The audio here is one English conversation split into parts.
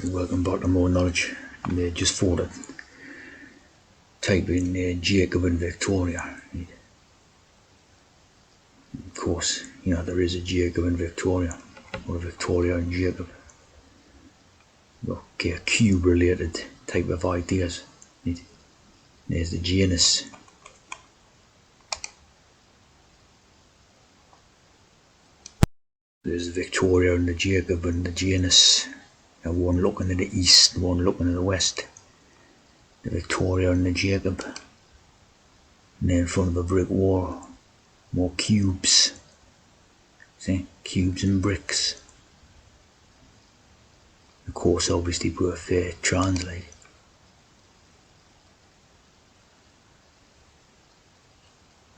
Welcome back to More Knowledge. Just for it, type in Jacob and Victoria. Of course, there is a Jacob and Victoria, or Victoria and Jacob. Okay, cube related type of ideas. There's the genus. There's Victoria and the Jacob and the genus. And one looking to the east, one looking to the west. The Victoria and the Jacob. And then in front of a brick wall, more cubes. See, cubes and bricks. Of course, obviously, both translate.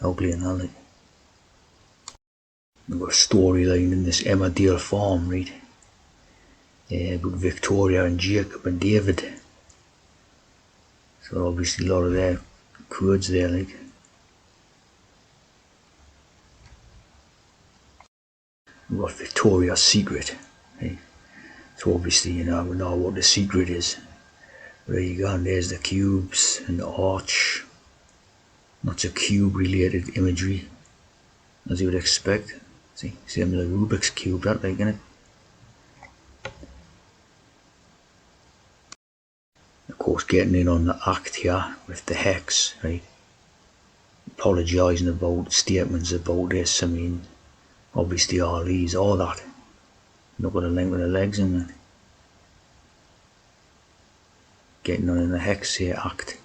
Ugly and ugly. We've got a storyline in this Emmerdale farm, right? About Victoria and Jacob and David. So obviously a lot of their codes there, like. We've got Victoria's Secret, right? So obviously, we know what the secret is. There you go, and there's the cubes and the arch. Lots of cube related imagery, as you would expect. See, same as the Rubik's Cube, that like, innit? Of course, getting in on the act here with the hex, right? Apologising about statements about this. I mean, obviously all these, all that. Not got a link with the legs in it. Getting on in the hex here, act.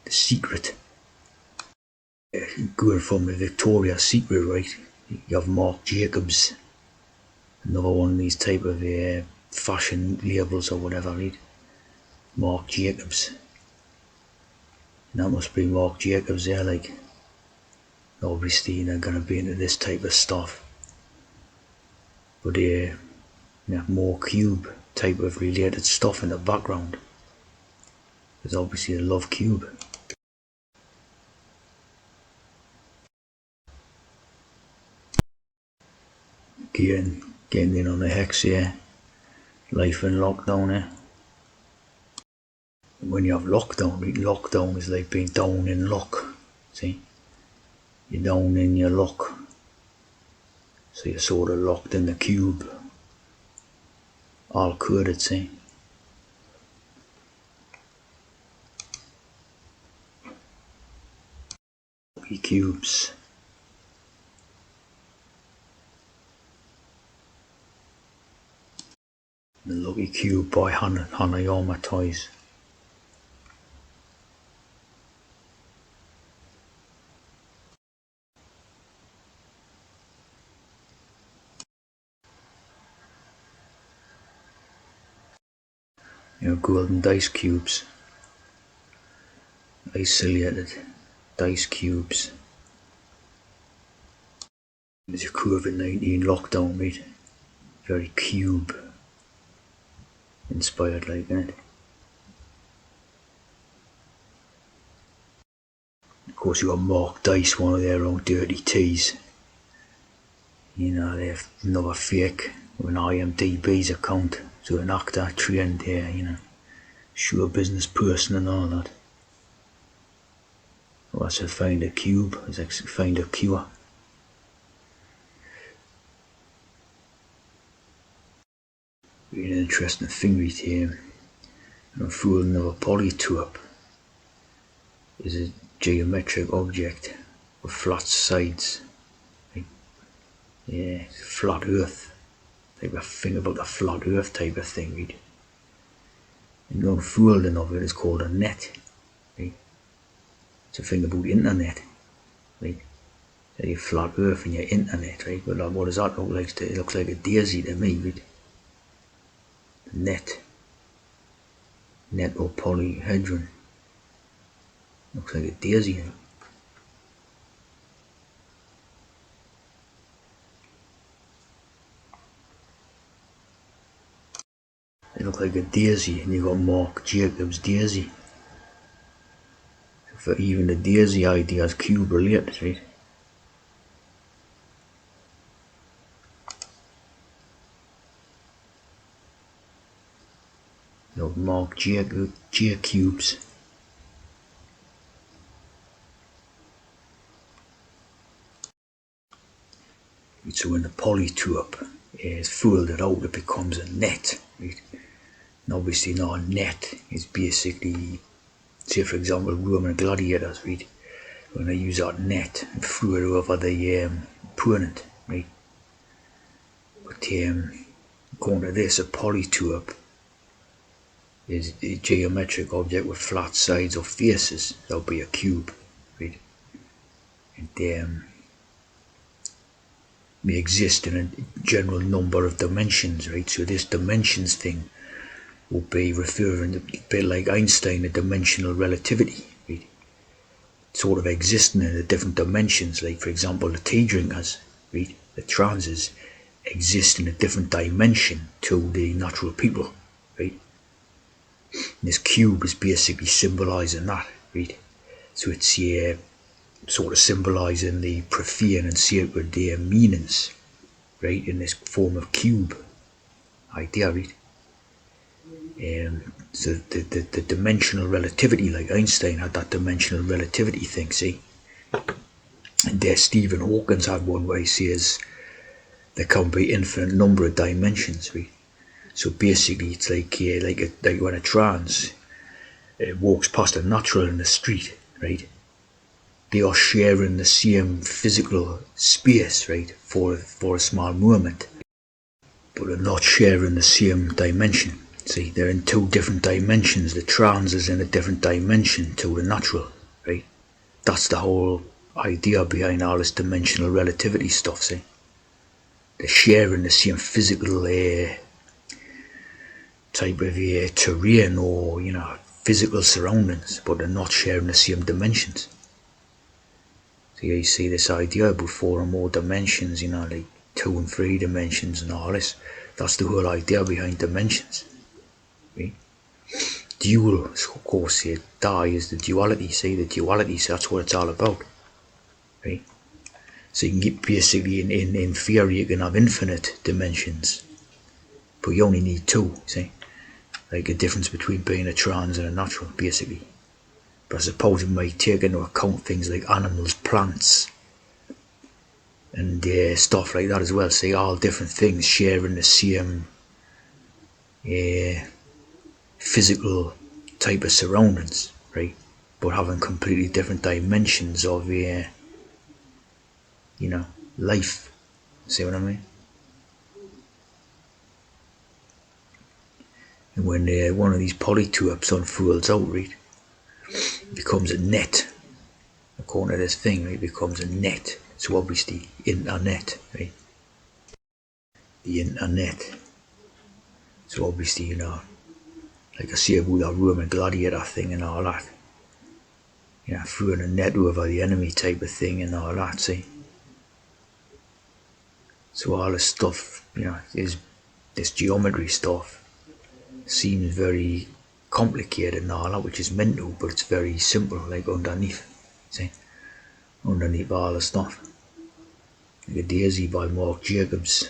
The secret. Going from the Victoria's Secret, right? You have Marc Jacobs. Another one of these type of fashion labels or whatever, right? Marc Jacobs. And that must be Marc Jacobs there, like. Obviously, they're going to be into this type of stuff. But more cube type of related stuff in the background. Because obviously they love cube. Getting in on the hex here. Life in lockdown here. When you have lockdown is like being down in luck. See? You're down in your luck. So you're sort of locked in the cube. All coded, see? Lucky cubes. The Lucky Cube by Hanayama Toys. Golden dice cubes. Isolated dice cubes. There's your COVID-19 lockdown, mate. Very cube inspired, like, innit? Of course, you got Mark Dice, one of their own dirty teas. They have another fake with an IMDb's account, so an actor trained there, sure business person and all that. Well, that's to find a cube, it's like find a cure. Really interesting finger here. And a fooling of a polytope is a geometric object with flat sides. Flat earth. Type of thing about the flat earth type of thing, right? And going fooling of it is called a net. Right? It's a thing about the internet. Right? So your flat earth and your internet, right? But what does that look like? It looks like a daisy to me, right? Net or polyhedron. Looks like a daisy. They look like a daisy, and you got Marc Jacobs daisy. So for even the daisy idea is cube related, right? marked J cubes. So when the polytope is folded out, it becomes a net. Right? And obviously now a net is basically, say for example, Roman gladiators, right? When they use that net and threw it over the opponent, right? But according to this, a polytope is a geometric object with flat sides or faces. That would be a cube, right? And may exist in a general number of dimensions, right? So this dimensions thing will be referring to a bit like Einstein, a dimensional relativity, right? Sort of existing in the different dimensions, like for example the tea drinkers, right? The transes exist in a different dimension to the natural people, right? And this cube is basically symbolising that, right? So it's sort of symbolising the profane and sacred meanings, right, in this form of cube idea, right? So the dimensional relativity, like Einstein had that dimensional relativity thing, see? And there Stephen Hawkins had one where he says there can be infinite number of dimensions, right? So basically it's like when a trans walks past a natural in the street, right? They are sharing the same physical space, right, for a small moment, but they're not sharing the same dimension. See, they're in two different dimensions. The trans is in a different dimension to the natural, right? That's the whole idea behind all this dimensional relativity stuff, see? They're sharing the same physical type of terrain or, physical surroundings, but they're not sharing the same dimensions. So you see this idea about 4 or more dimensions, like 2 and 3 dimensions and all this. That's the whole idea behind dimensions. Right? Dual, of course, die is the duality. See, the duality, so that's what it's all about. Right? So you can get basically in theory you can have infinite dimensions, but you only need 2. See, like a difference between being a trans and a natural, basically. But I suppose it might take into account things like animals, plants, and stuff like that as well. See, all different things sharing the same physical type of surroundings, right? But having completely different dimensions of life. See what I mean? And when one of these polytopes unfolds out, right, it becomes a net. According to this thing, right, it becomes a net. So obviously, internet, right? The internet. So obviously, like I say about that Roman gladiator thing and all that. Throwing a net over the enemy type of thing and all that, see? So all this stuff, is this geometry stuff seems very complicated and all that, which is mental, but it's very simple, like underneath, see? Underneath all the stuff. Like a daisy by Marc Jacobs.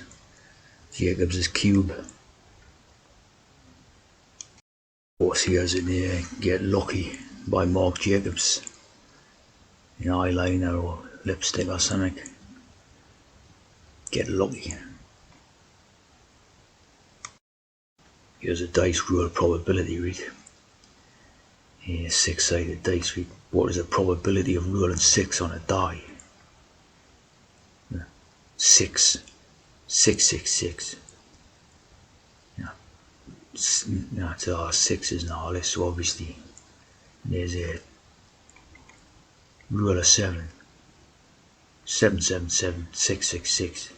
Jacobs' Cube. Of course, here's a Get Lucky by Marc Jacobs. Eyeliner or lipstick or something. Get Lucky. Here's a dice roll probability read. 6-sided dice read. What is the probability of rolling 6 on a die? 6. 666. It's all 6s and all this, so obviously there's a roll of 7. 777 666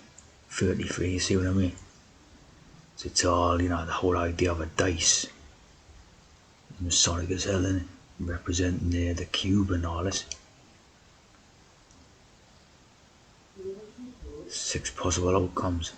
33, you see what I mean? So it's all, the whole idea of a dice. Masonic as hell, isn't it? Representing the cube and all this. 6 possible outcomes.